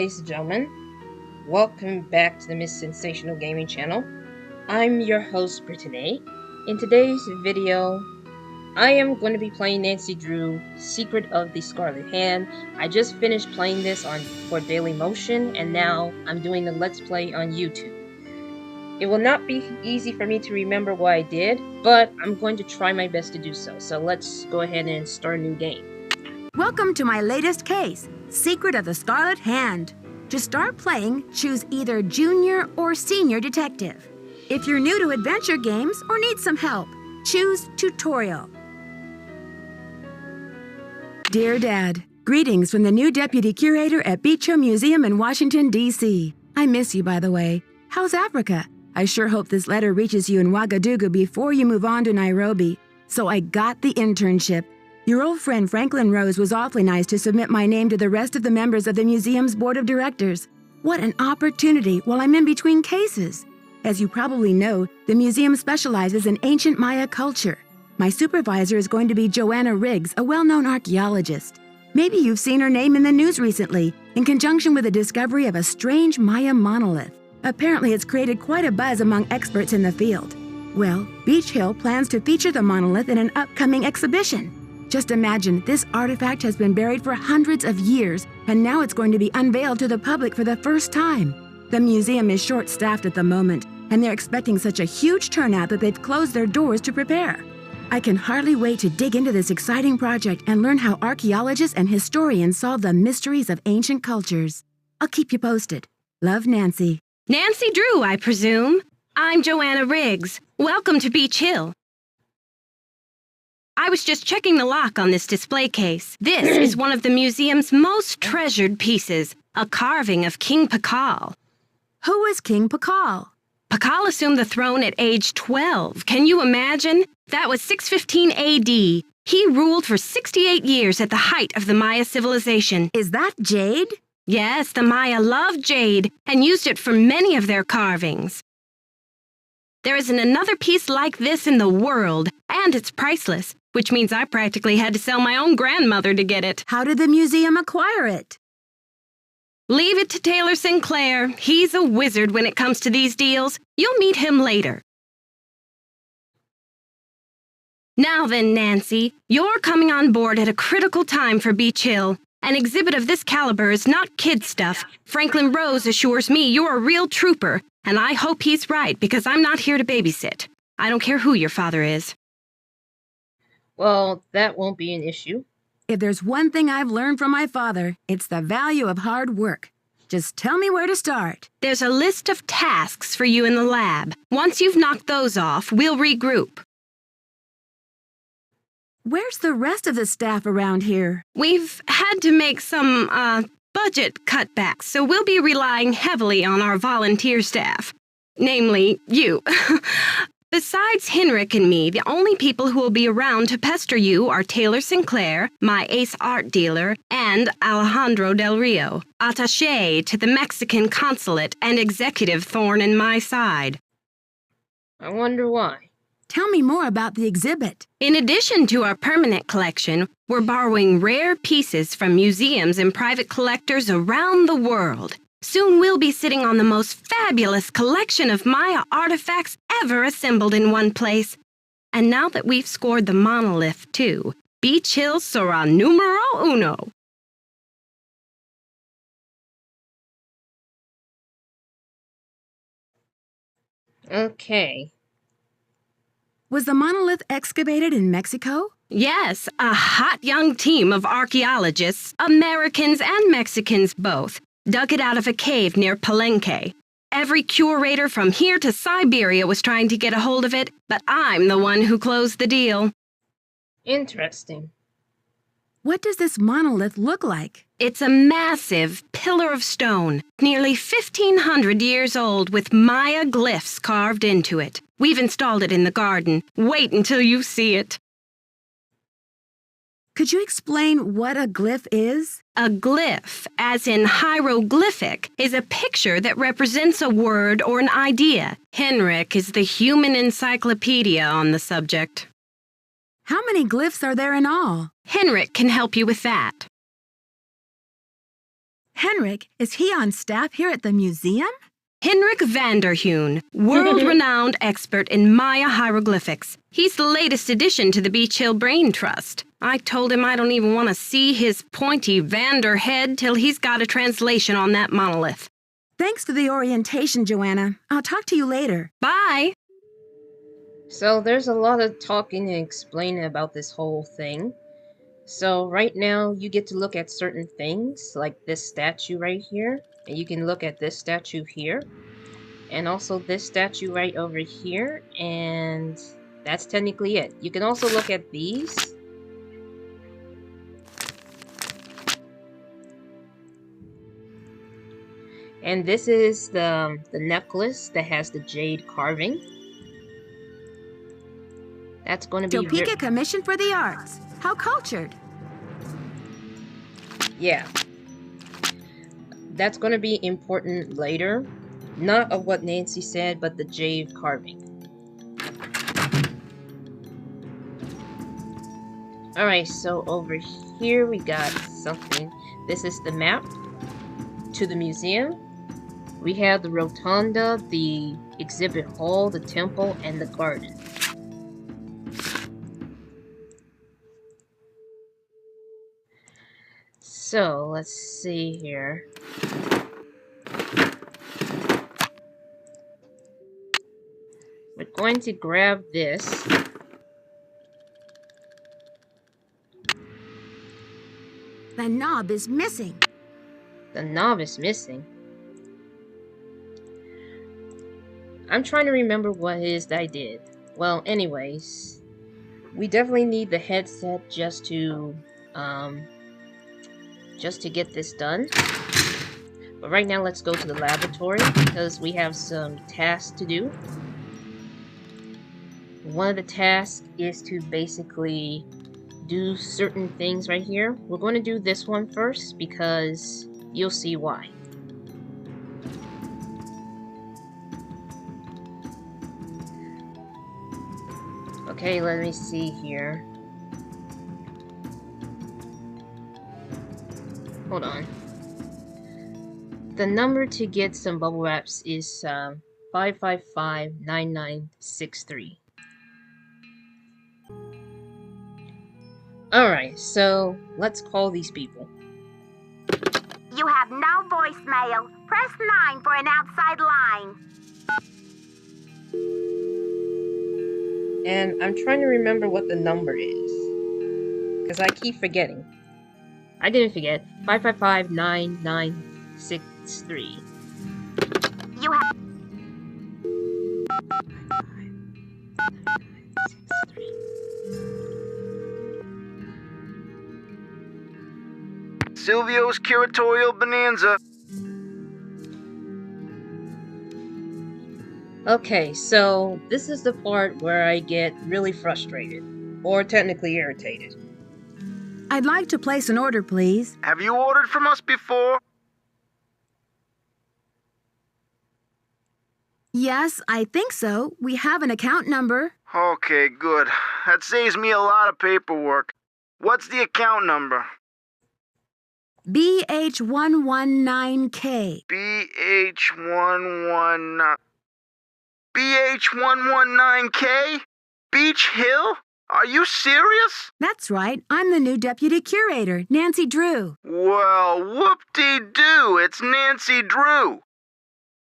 ladies and gentlemen. Welcome back to the Miss Sensational Gaming channel. I'm your host for today. In today's video, I am going to be playing Nancy Drew, Secret of the Scarlet Hand. I just finished playing this for Daily Motion, and now I'm doing the Let's Play on YouTube. It will not be easy for me to remember what I did, but I'm going to try my best to do so. So let's go ahead and start a new game. Welcome to my latest case, Secret of the Scarlet Hand. To start playing, choose either Junior or Senior Detective. If you're new to adventure games or need some help, choose Tutorial. Dear Dad, greetings from the new Deputy Curator at Beach Hill Museum in Washington, D.C. I miss you, by the way. How's Africa? I sure hope this letter reaches you in Ouagadougou before you move on to Nairobi. So I got the internship. Your old friend Franklin Rose was awfully nice to submit my name to the rest of the members of the museum's board of directors. What an opportunity while I'm in between cases. As you probably know, the museum specializes in ancient Maya culture. My supervisor is going to be Joanna Riggs, a well-known archaeologist. Maybe you've seen her name in the news recently, in conjunction with the discovery of a strange Maya monolith. Apparently, it's created quite a buzz among experts in the field. Well, Beach Hill plans to feature the monolith in an upcoming exhibition. Just imagine, this artifact has been buried for hundreds of years, and now it's going to be unveiled to the public for the first time. The museum is short-staffed at the moment, and they're expecting such a huge turnout that they've closed their doors to prepare. I can hardly wait to dig into this exciting project and learn how archaeologists and historians solve the mysteries of ancient cultures. I'll keep you posted. Love, Nancy. Nancy Drew, I presume. I'm Joanna Riggs. Welcome to Beach Hill. I was just checking the lock on this display case. This is one of the museum's most treasured pieces, a carving of King Pakal. Who was King Pakal? Pakal assumed the throne at age 12. Can you imagine? That was 615 A.D. He ruled for 68 years at the height of the Maya civilization. Is that jade? Yes, the Maya loved jade and used it for many of their carvings. There isn't another piece like this in the world, and it's priceless, which means I practically had to sell my own grandmother to get it. How did the museum acquire it? Leave it to Taylor Sinclair. He's a wizard when it comes to these deals. You'll meet him later. Now then, Nancy, you're coming on board at a critical time for Beach Hill. An exhibit of this caliber is not kid stuff. Franklin Rose assures me you're a real trooper, and I hope he's right because I'm not here to babysit. I don't care who your father is. Well, that won't be an issue. If there's one thing I've learned from my father, it's the value of hard work. Just tell me where to start. There's a list of tasks for you in the lab. Once you've knocked those off, we'll regroup. Where's the rest of the staff around here? We've had to make some, budget cutbacks, so we'll be relying heavily on our volunteer staff. Namely, you. Besides Henrik and me, the only people who will be around to pester you are Taylor Sinclair, my ace art dealer, and Alejandro Del Rio, attaché to the Mexican consulate and executive thorn in my side. I wonder why. Tell me more about the exhibit. In addition to our permanent collection, we're borrowing rare pieces from museums and private collectors around the world. Soon we'll be sitting on the most fabulous collection of Maya artifacts ever assembled in one place. And now that we've scored the monolith, too, Beach Hill sera numero uno. Okay. Was the monolith excavated in Mexico? Yes, a hot young team of archaeologists, Americans and Mexicans both, dug it out of a cave near Palenque. Every curator from here to Siberia was trying to get a hold of it, but I'm the one who closed the deal. Interesting. What does this monolith look like? It's a massive pillar of stone, nearly 1,500 years old, with Maya glyphs carved into it. We've installed it in the garden. Wait until you see it. Could you explain what a glyph is? A glyph, as in hieroglyphic, is a picture that represents a word or an idea. Henrik is the human encyclopedia on the subject. How many glyphs are there in all? Henrik can help you with that. Henrik, is he on staff here at the museum? Henrik Vanderheun, world-renowned expert in Maya hieroglyphics. He's the latest addition to the Beach Hill Brain Trust. I told him I don't even want to see his pointy Vander head till he's got a translation on that monolith. Thanks for the orientation, Joanna. I'll talk to you later. Bye! So there's a lot of talking and explaining about this whole thing. So right now you get to look at certain things, like this statue right here. And you can look at this statue here. And also this statue right over here. And that's technically it. You can also look at these. And this is the necklace that has the jade carving. That's going to be... Topeka Commission for the Arts. How cultured. Yeah. That's going to be important later. Not of what Nancy said, but the jade carving. Alright, so over here we got something. This is the map to the museum. We have the rotunda, the exhibit hall, the temple, and the garden. So, let's see here. We're going to grab this. The knob is missing. The knob is missing. I'm trying to remember what it is that I did. Well, anyways, we definitely need the headset just to get this done. But right now, let's go to the laboratory because we have some tasks to do. One of the tasks is to basically do certain things right here. We're going to do this one first because you'll see why. Okay, let me see here. Hold on. The number to get some bubble wraps is 555-9963. Alright, so let's call these people. You have no voicemail. Press 9 for an outside line. And I'm trying to remember what the number is, because I keep forgetting. I didn't forget. 555-9963. You have... Silvio's curatorial bonanza. Okay, so this is the part where I get really frustrated, or technically irritated. I'd like to place an order, please. Have you ordered from us before? Yes, I think so. We have an account number. Okay, good. That saves me a lot of paperwork. What's the account number? BH119K. BH119... BH119K? Beach Hill? Are you serious? That's right. I'm the new deputy curator, Nancy Drew. Well, whoop-de-doo, it's Nancy Drew.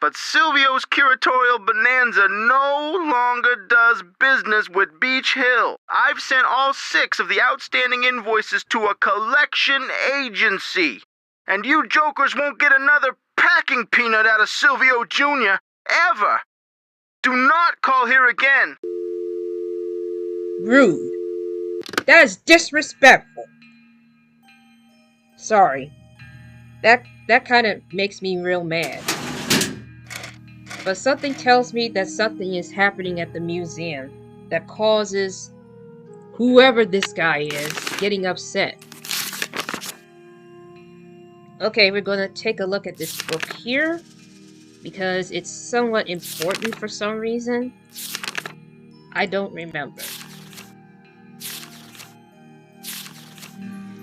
But Silvio's curatorial bonanza no longer does business with Beach Hill. I've sent all 6 of the outstanding invoices to a collection agency. And you jokers won't get another packing peanut out of Silvio Jr. ever. Do not call here again. Rude. That is disrespectful. Sorry. That kind of makes me real mad. But something tells me that something is happening at the museum that causes whoever this guy is getting upset. Okay, we're gonna take a look at this book here because it's somewhat important for some reason. I don't remember.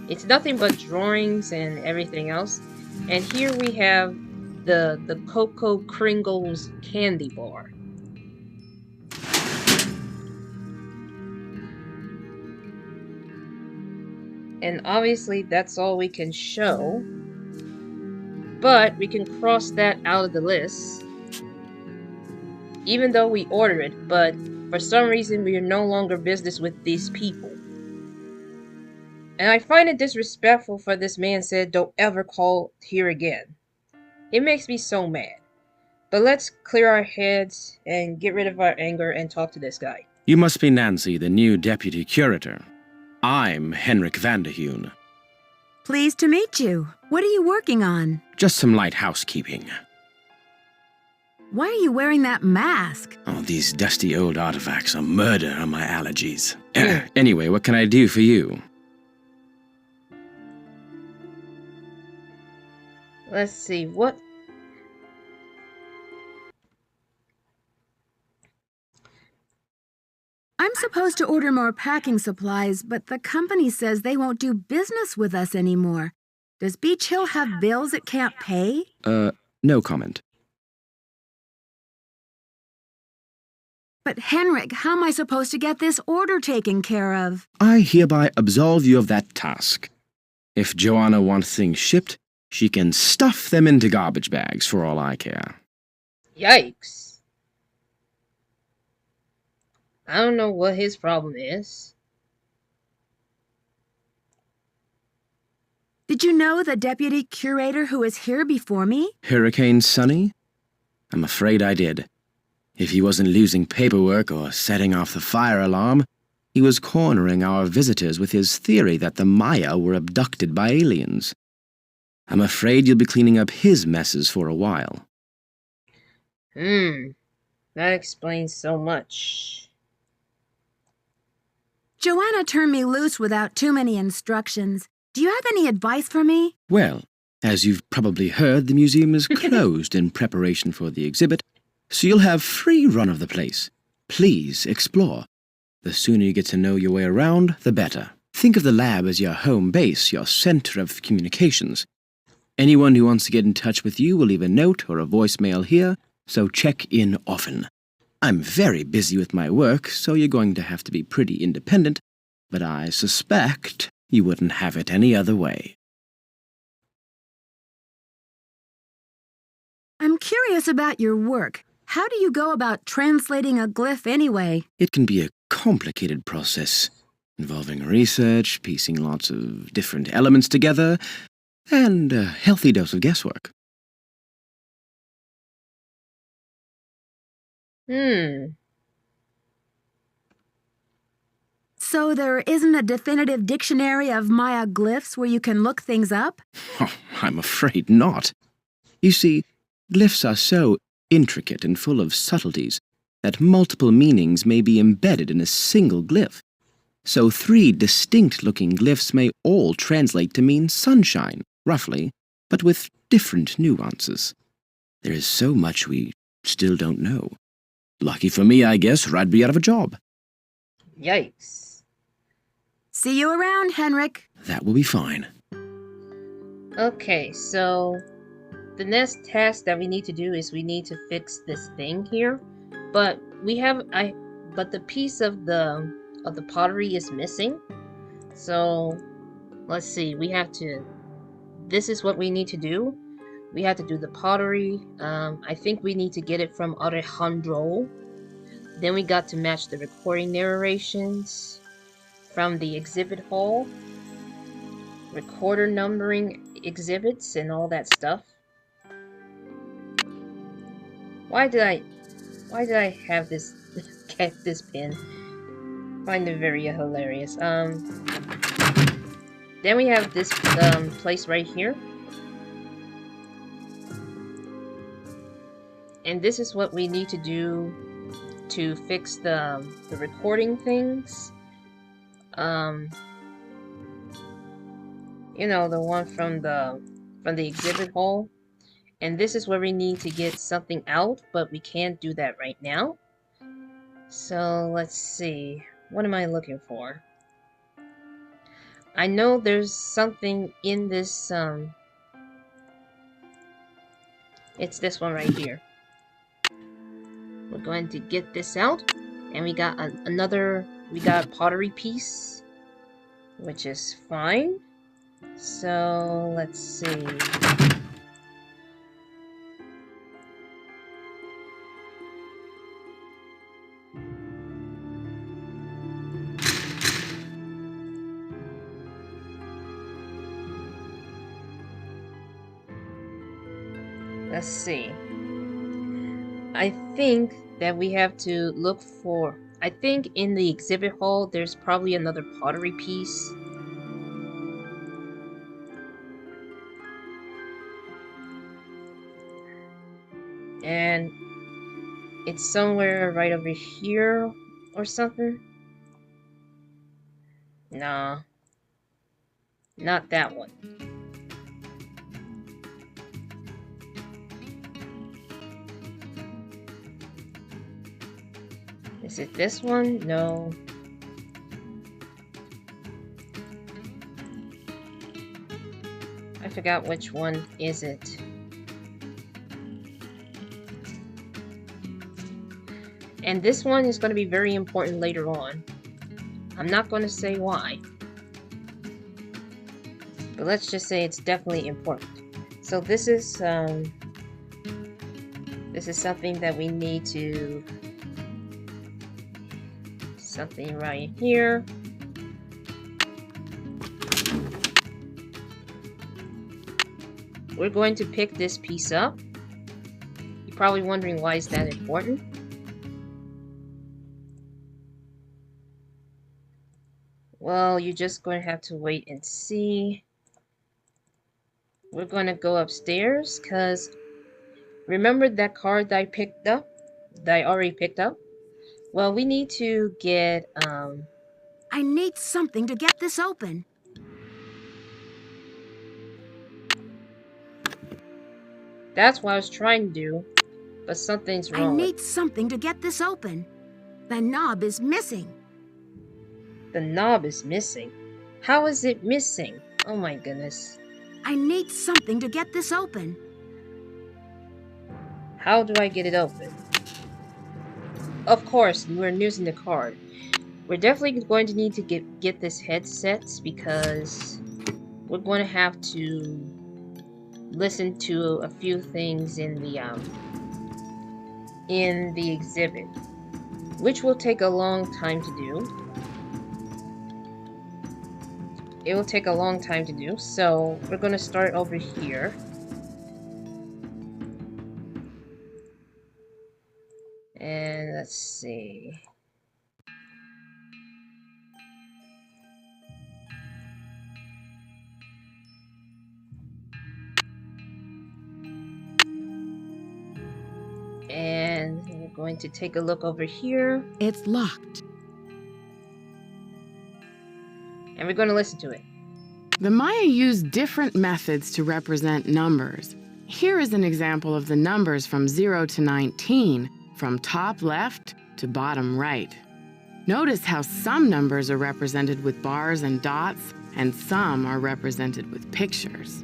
It's nothing but drawings and everything else. And here we have the Cocoa Kringles candy bar. And obviously that's all we can show. But we can cross that out of the list. Even though we order it, but for some reason we are no longer business with these people. And I find it disrespectful for this man said, "Don't ever call here again." It makes me so mad. But let's clear our heads and get rid of our anger and talk to this guy. You must be Nancy, the new deputy curator. I'm Henrik Vanderheun. Pleased to meet you. What are you working on? Just some light housekeeping. Why are you wearing that mask? Oh, these dusty old artifacts are murder on my allergies. Anyway, what can I do for you? Let's see, what... I'm supposed to order more packing supplies, but the company says they won't do business with us anymore. Does Beach Hill have bills it can't pay? No comment. But Henrik, how am I supposed to get this order taken care of? I hereby absolve you of that task. If Joanna wants things shipped, she can stuff them into garbage bags for all I care. Yikes. I don't know what his problem is. Did you know the deputy curator who was here before me? Hurricane Sunny? I'm afraid I did. If he wasn't losing paperwork or setting off the fire alarm, he was cornering our visitors with his theory that the Maya were abducted by aliens. I'm afraid you'll be cleaning up his messes for a while. That explains so much. Joanna turned me loose without too many instructions. Do you have any advice for me? Well, as you've probably heard, the museum is closed in preparation for the exhibit, so you'll have free run of the place. Please explore. The sooner you get to know your way around, the better. Think of the lab as your home base, your center of communications. Anyone who wants to get in touch with you will leave a note or a voicemail here, so check in often. I'm very busy with my work, so you're going to have to be pretty independent, but I suspect you wouldn't have it any other way. I'm curious about your work. How do you go about translating a glyph anyway? It can be a complicated process, involving research, piecing lots of different elements together, and a healthy dose of guesswork. So there isn't a definitive dictionary of Maya glyphs where you can look things up? Oh, I'm afraid not. You see, glyphs are so intricate and full of subtleties that multiple meanings may be embedded in a single glyph. So 3 distinct-looking glyphs may all translate to mean sunshine, roughly, but with different nuances. There is so much we still don't know. Lucky for me, I guess, or I'd be out of a job. Yikes. See you around, Henrik. That will be fine. Okay, so the next task that we need to do is we need to fix this thing here. But but the piece of the pottery is missing. So let's see, this is what we need to do. We have to do the pottery. I think we need to get it from Alejandro. Then we got to match the recording narrations from the exhibit hall, recorder numbering exhibits, and all that stuff. Why did I have this this pin? Find it very hilarious. Then we have this place right here. And this is what we need to do to fix the recording things. You know, the one from the exhibit hall. And this is where we need to get something out, but we can't do that right now. So let's see. What am I looking for? I know there's something in this It's this one right here. We're going to get this out, and we got we got a pottery piece, which is fine. So let's see. Let's see. I think that we have to look for... I think in the exhibit hall there's probably another pottery piece. And it's somewhere right over here or something. Nah. Not that one. Is it this one? No. I forgot which one is it. And this one is going to be very important later on. I'm not going to say why. But let's just say it's definitely important. So this is something that we need to... Something right here. We're going to pick this piece up. You're probably wondering why is that important. Well, you're just going to have to wait and see. We're going to go upstairs because remember that card that I picked up? That I already picked up? Well, we need to get, I need something to get this open. That's what I was trying to do, but something's wrong. I need something to get this open. The knob is missing. The knob is missing. How is it missing? Oh my goodness. I need something to get this open. How do I get it open? Of course, we're using the card. We're definitely going to need to get this headset because we're going to have to listen to a few things in the exhibit, which will take a long time to do. It will take a long time to do, so we're going to start over here. And let's see. And we're going to take a look over here. It's locked. And we're going to listen to it. The Maya used different methods to represent numbers. Here is an example of the numbers from 0 to 19, from top left to bottom right. Notice how some numbers are represented with bars and dots, and some are represented with pictures.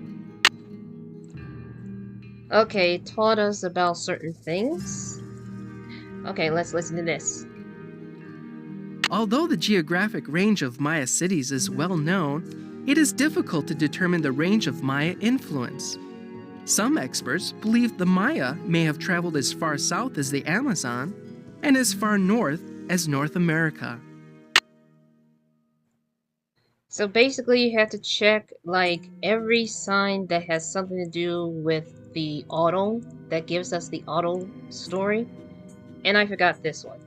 Okay, it taught us about certain things. Okay, let's listen to this. Although the geographic range of Maya cities is well known, it is difficult to determine the range of Maya influence. Some experts believe the Maya may have traveled as far south as the Amazon and as far north as North America. So basically you have to check like every sign that has something to do with the auto, that gives us the auto story. And I forgot this one.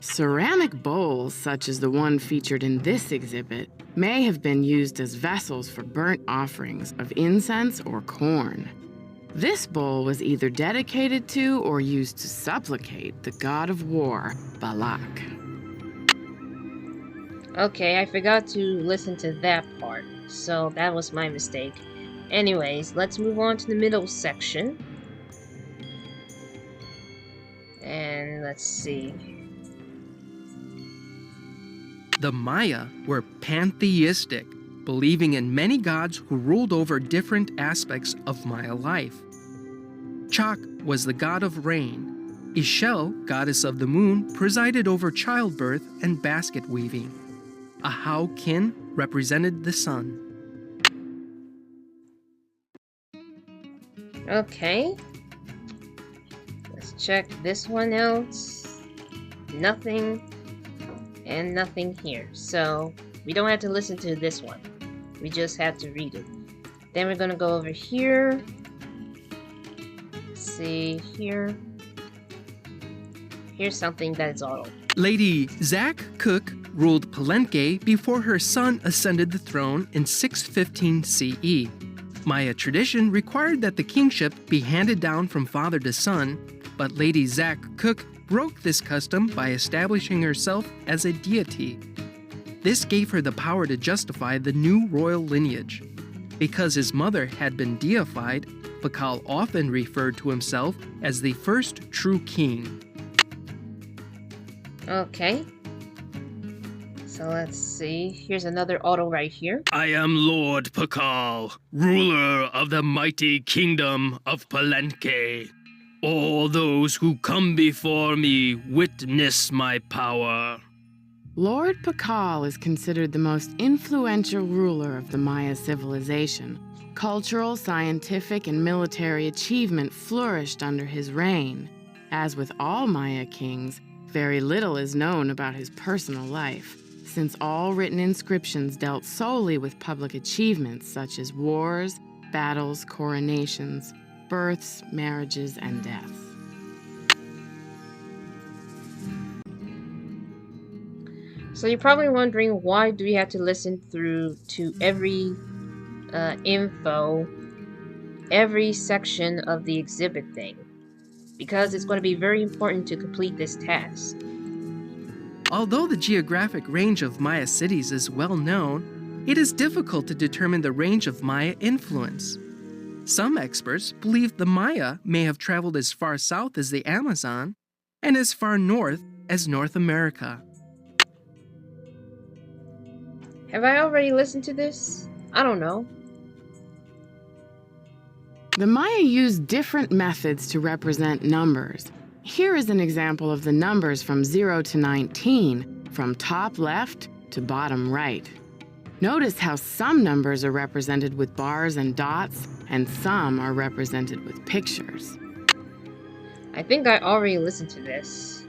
Ceramic bowls, such as the one featured in this exhibit, may have been used as vessels for burnt offerings of incense or corn. This bowl was either dedicated to or used to supplicate the god of war, Balak. Okay, I forgot to listen to that part, so that was my mistake. Anyways, let's move on to the middle section. And let's see. The Maya were pantheistic, believing in many gods who ruled over different aspects of Maya life. Chak was the god of rain. Ishel, goddess of the moon, presided over childbirth and basket weaving. Ahau Kin represented the sun. Okay. Let's check this one out. Nothing and nothing here. So we don't have to listen to this one. We just have to read it. Then we're going to go over here. Let's see here. Here's something that is auto. Lady Zak Cook ruled Palenque before her son ascended the throne in 615 CE. Maya tradition required that the kingship be handed down from father to son, but Lady Zak Cook broke this custom by establishing herself as a deity. This gave her the power to justify the new royal lineage. Because his mother had been deified, Pakal often referred to himself as the first true king. Okay. So let's see. Here's another auto right here. I am Lord Pakal, ruler of the mighty kingdom of Palenque. All those who come before me witness my power. Lord Pakal is considered the most influential ruler of the Maya civilization. Cultural, scientific, and military achievement flourished under his reign. As with all Maya kings, very little is known about his personal life, since all written inscriptions dealt solely with public achievements such as wars, battles, coronations, births, marriages, and deaths. So you're probably wondering, why do we have to listen through to every info, every section of the exhibit thing? Because it's going to be very important to complete this task. Although the geographic range of Maya cities is well known, it is difficult to determine the range of Maya influence. Some experts believe the Maya may have traveled as far south as the Amazon and as far north as North America. Have I already listened to this? I don't know. The Maya used different methods to represent numbers. Here is an example of the numbers from 0 to 19, from top left to bottom right. Notice how some numbers are represented with bars and dots, and some are represented with pictures. I think I already listened to this.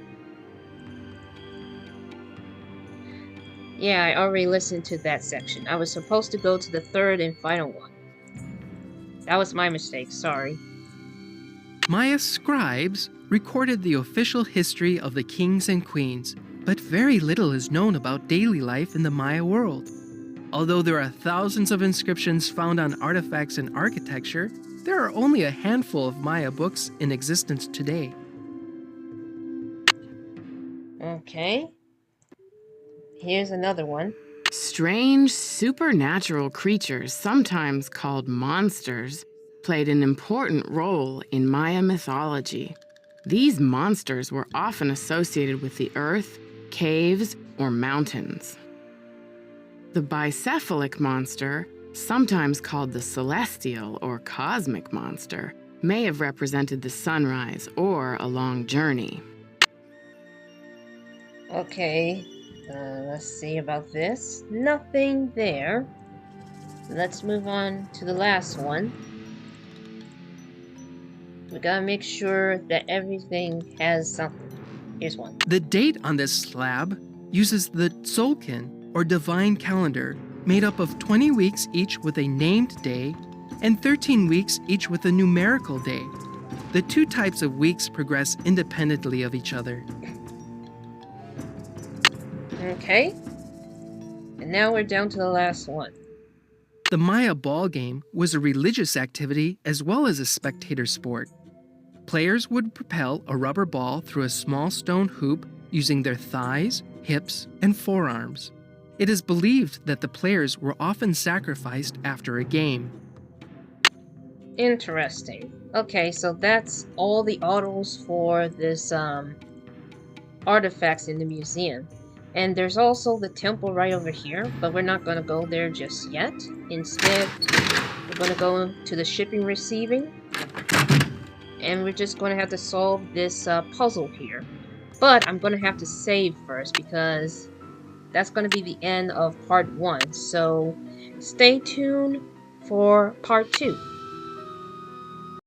Yeah, I already listened to that section. I was supposed to go to the third and final one. That was my mistake, sorry. Maya scribes recorded the official history of the kings and queens, but very little is known about daily life in the Maya world. Although there are thousands of inscriptions found on artifacts and architecture, there are only a handful of Maya books in existence today. Okay. Here's another one. Strange supernatural creatures, sometimes called monsters, played an important role in Maya mythology. These monsters were often associated with the earth, caves, or mountains. The bicephalic monster, sometimes called the celestial or cosmic monster, may have represented the sunrise or a long journey. Okay, let's see about this. Nothing there. Let's move on to the last one. We gotta make sure that everything has something. Here's one. The date on this slab uses the Tzolk'in, or divine calendar, made up of 20 weeks each with a named day and 13 weeks each with a numerical day. The two types of weeks progress independently of each other. Okay. And now we're down to the last one. The Maya ball game was a religious activity as well as a spectator sport. Players would propel a rubber ball through a small stone hoop using their thighs, hips, and forearms. It is believed that the players were often sacrificed after a game. Interesting. Okay, so that's all the autos for this artifacts in the museum. And there's also the temple right over here, but we're not going to go there just yet. Instead, we're going to go to the shipping receiving. and we're just going to have to solve this puzzle here. But I'm going to have to save first because that's going to be the end of part 1. So stay tuned for part 2.